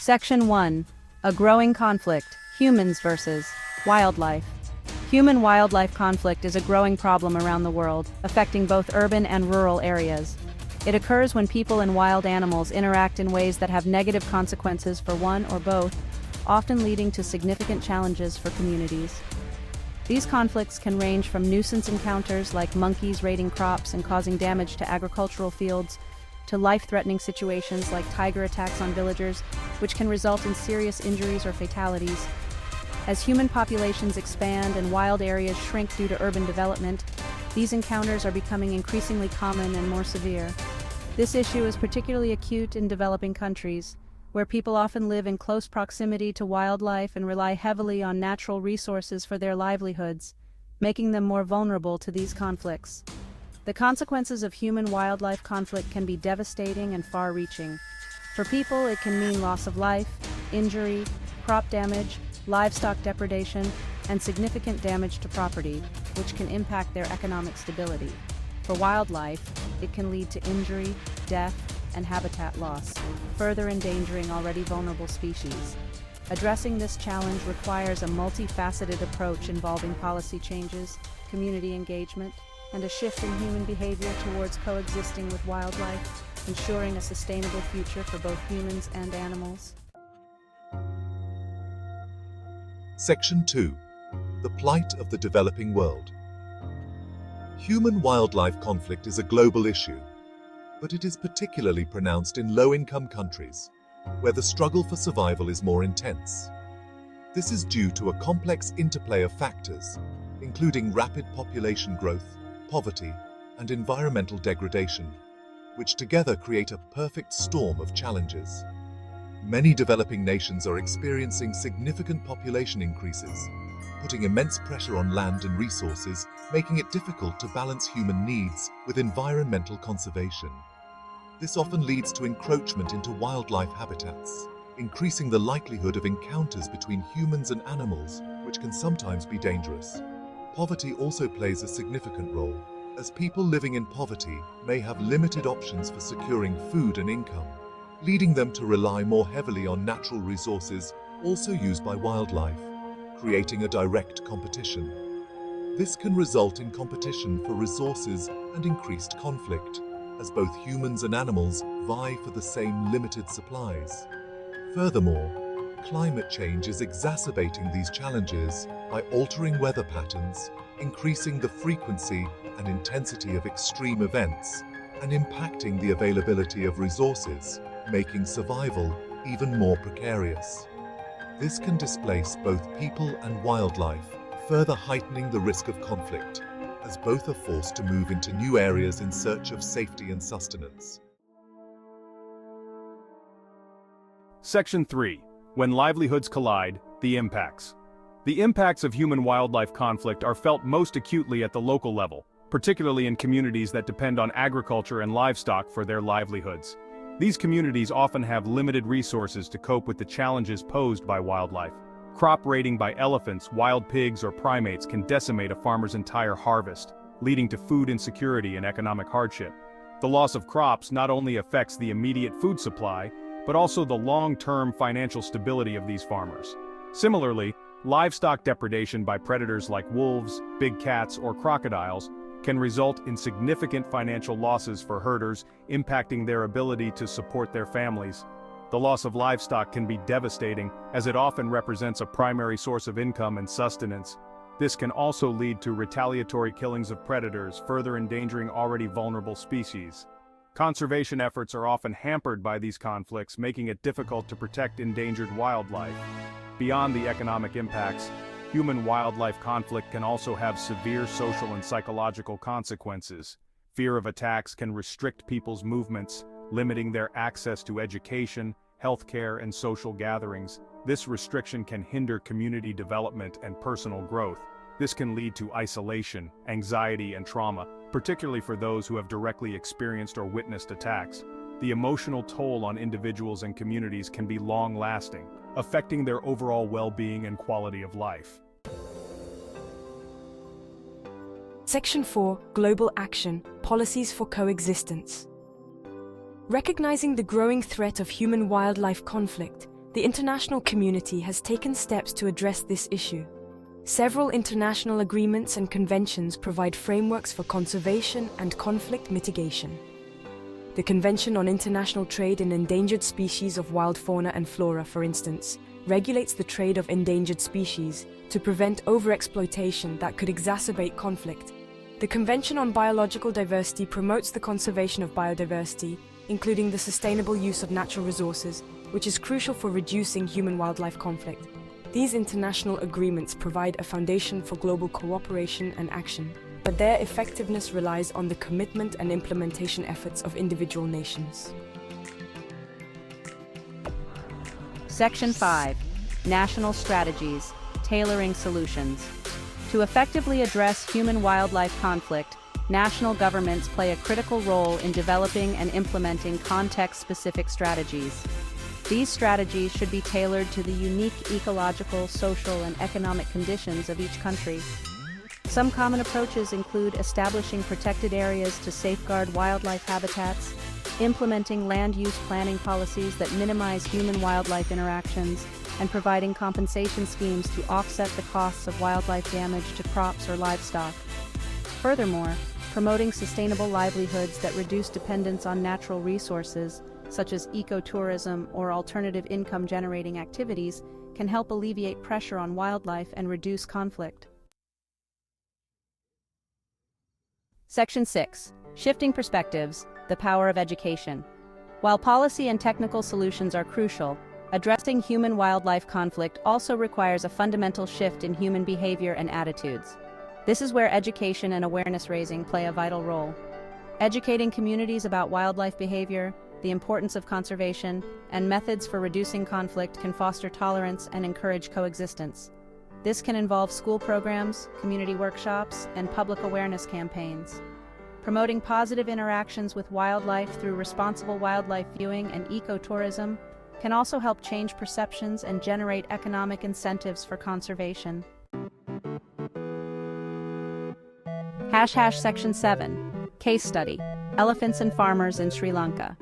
Section 1. A growing conflict, humans versus wildlife. Human-wildlife conflict is a growing problem around the world, affecting both urban and rural areas. It occurs when people and wild animals interact in ways that have negative consequences for one or both, often leading to significant challenges for communities. These conflicts can range from nuisance encounters like monkeys raiding crops and causing damage to agricultural fields, to life-threatening situations like tiger attacks on villagers, which can result in serious injuries or fatalities. As human populations expand and wild areas shrink due to urban development, these encounters are becoming increasingly common and more severe. This issue is particularly acute in developing countries, where people often live in close proximity to wildlife and rely heavily on natural resources for their livelihoods, making them more vulnerable to these conflicts. The consequences of human-wildlife conflict can be devastating and far-reaching. For people, it can mean loss of life, injury, crop damage, livestock depredation, and significant damage to property, which can impact their economic stability. For wildlife, it can lead to injury, death, and habitat loss, further endangering already vulnerable species. Addressing this challenge requires a multifaceted approach involving policy changes, community engagement, and a shift in human behavior towards coexisting with wildlife, ensuring a sustainable future for both humans and animals. Section 2. The plight of the developing world. Human-wildlife conflict is a global issue, but it is particularly pronounced in low-income countries, where the struggle for survival is more intense. This is due to a complex interplay of factors, including rapid population growth, poverty, and environmental degradation, which together create a perfect storm of challenges. Many developing nations are experiencing significant population increases, putting immense pressure on land and resources, making it difficult to balance human needs with environmental conservation. This often leads to encroachment into wildlife habitats, increasing the likelihood of encounters between humans and animals, which can sometimes be dangerous. Poverty also plays a significant role, as people living in poverty may have limited options for securing food and income, leading them to rely more heavily on natural resources also used by wildlife, creating a direct competition. This can result in competition for resources and increased conflict, as both humans and animals vie for the same limited supplies. Furthermore, climate change is exacerbating these challenges by altering weather patterns, increasing the frequency and intensity of extreme events, and impacting the availability of resources, making survival even more precarious. This can displace both people and wildlife, further heightening the risk of conflict, as both are forced to move into new areas in search of safety and sustenance. Section 3. When livelihoods collide, the impacts. The impacts of human-wildlife conflict are felt most acutely at the local level, particularly in communities that depend on agriculture and livestock for their livelihoods. These communities often have limited resources to cope with the challenges posed by wildlife. Crop raiding by elephants, wild pigs, or primates can decimate a farmer's entire harvest, leading to food insecurity and economic hardship. The loss of crops not only affects the immediate food supply, but also the long-term financial stability of these farmers. Similarly, livestock depredation by predators like wolves, big cats, or crocodiles can result in significant financial losses for herders, impacting their ability to support their families. The loss of livestock can be devastating, as it often represents a primary source of income and sustenance. This can also lead to retaliatory killings of predators, further endangering already vulnerable species. Conservation efforts are often hampered by these conflicts, making it difficult to protect endangered wildlife. Beyond the economic impacts, human-wildlife conflict can also have severe social and psychological consequences. Fear of attacks can restrict people's movements, limiting their access to education, healthcare, and social gatherings. This restriction can hinder community development and personal growth. This can lead to isolation, anxiety, and trauma, particularly for those who have directly experienced or witnessed attacks. The emotional toll on individuals and communities can be long-lasting, affecting their overall well-being and quality of life. Section 4. Global Action – Policies for Coexistence. Recognizing the growing threat of human-wildlife conflict, The international community has taken steps to address this issue. Several international agreements and conventions provide frameworks for conservation and conflict mitigation. The Convention on International Trade in Endangered Species of Wild Fauna and Flora, for instance, regulates the trade of endangered species to prevent overexploitation that could exacerbate conflict. The Convention on Biological Diversity promotes the conservation of biodiversity, including the sustainable use of natural resources, which is crucial for reducing human-wildlife conflict. These international agreements provide a foundation for global cooperation and action, but their effectiveness relies on the commitment and implementation efforts of individual nations. Section 5. National Strategies, Tailoring Solutions. To effectively address human-wildlife conflict, national governments play a critical role in developing and implementing context-specific strategies. These strategies should be tailored to the unique ecological, social, and economic conditions of each country. Some common approaches include establishing protected areas to safeguard wildlife habitats, implementing land use planning policies that minimize human-wildlife interactions, and providing compensation schemes to offset the costs of wildlife damage to crops or livestock. Furthermore, promoting sustainable livelihoods that reduce dependence on natural resources, such as ecotourism or alternative income-generating activities, can help alleviate pressure on wildlife and reduce conflict. Section 6. Shifting Perspectives, the Power of Education. While policy and technical solutions are crucial, addressing human-wildlife conflict also requires a fundamental shift in human behavior and attitudes. This is where education and awareness-raising play a vital role. Educating communities about wildlife behavior, the importance of conservation, and methods for reducing conflict can foster tolerance and encourage coexistence. This can involve school programs, community workshops, and public awareness campaigns. Promoting positive interactions with wildlife through responsible wildlife viewing and ecotourism can also help change perceptions and generate economic incentives for conservation. Section 7. Case Study, Elephants and Farmers in Sri Lanka.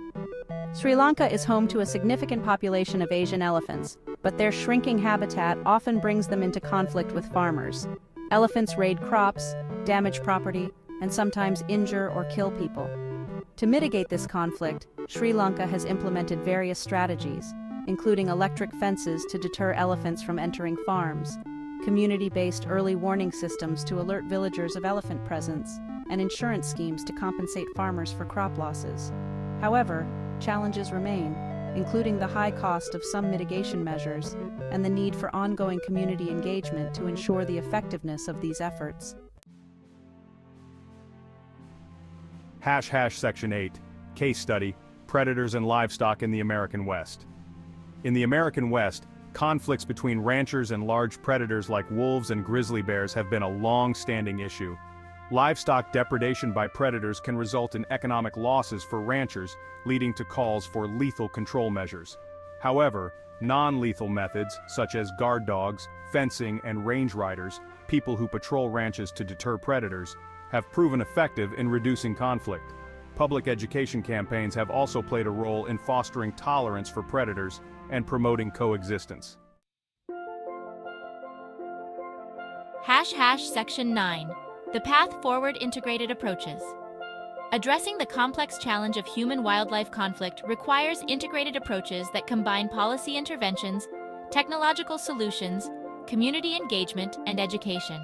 Sri Lanka is home to a significant population of Asian elephants, but their shrinking habitat often brings them into conflict with farmers. Elephants raid crops, damage property, and sometimes injure or kill people. To mitigate this conflict, Sri Lanka has implemented various strategies, including electric fences to deter elephants from entering farms, community-based early warning systems to alert villagers of elephant presence, and insurance schemes to compensate farmers for crop losses. However, challenges remain, including the high cost of some mitigation measures and the need for ongoing community engagement to ensure the effectiveness of these efforts. Section 8. Case Study, Predators and Livestock in the American West. In the American West, conflicts between ranchers and large predators like wolves and grizzly bears have been a long-standing issue. Livestock depredation by predators can result in economic losses for ranchers, leading to calls for lethal control measures. However, non-lethal methods, such as guard dogs, fencing, and range riders, people who patrol ranches to deter predators, have proven effective in reducing conflict. Public education campaigns have also played a role in fostering tolerance for predators and promoting coexistence. Section 9. The Path Forward Integrated Approaches. Addressing the complex challenge of human-wildlife conflict requires integrated approaches that combine policy interventions, technological solutions, community engagement, and education.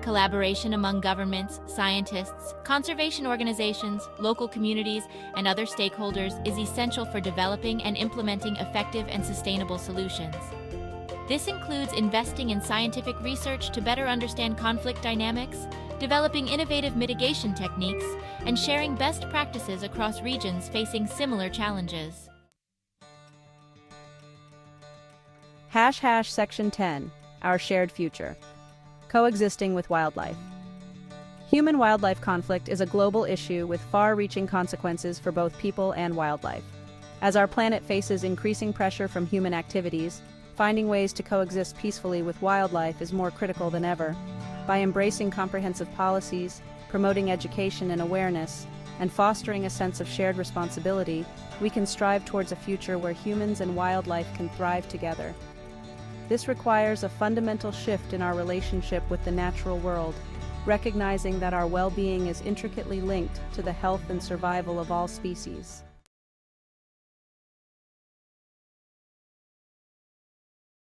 Collaboration among governments, scientists, conservation organizations, local communities, and other stakeholders is essential for developing and implementing effective and sustainable solutions. This includes investing in scientific research to better understand conflict dynamics, developing innovative mitigation techniques, and sharing best practices across regions facing similar challenges. Section 10. Our Shared Future. Coexisting with wildlife. Human-wildlife conflict is a global issue with far-reaching consequences for both people and wildlife. As our planet faces increasing pressure from human activities, finding ways to coexist peacefully with wildlife is more critical than ever. By embracing comprehensive policies, promoting education and awareness, and fostering a sense of shared responsibility, we can strive towards a future where humans and wildlife can thrive together. This requires a fundamental shift in our relationship with the natural world, recognizing that our well-being is intricately linked to the health and survival of all species.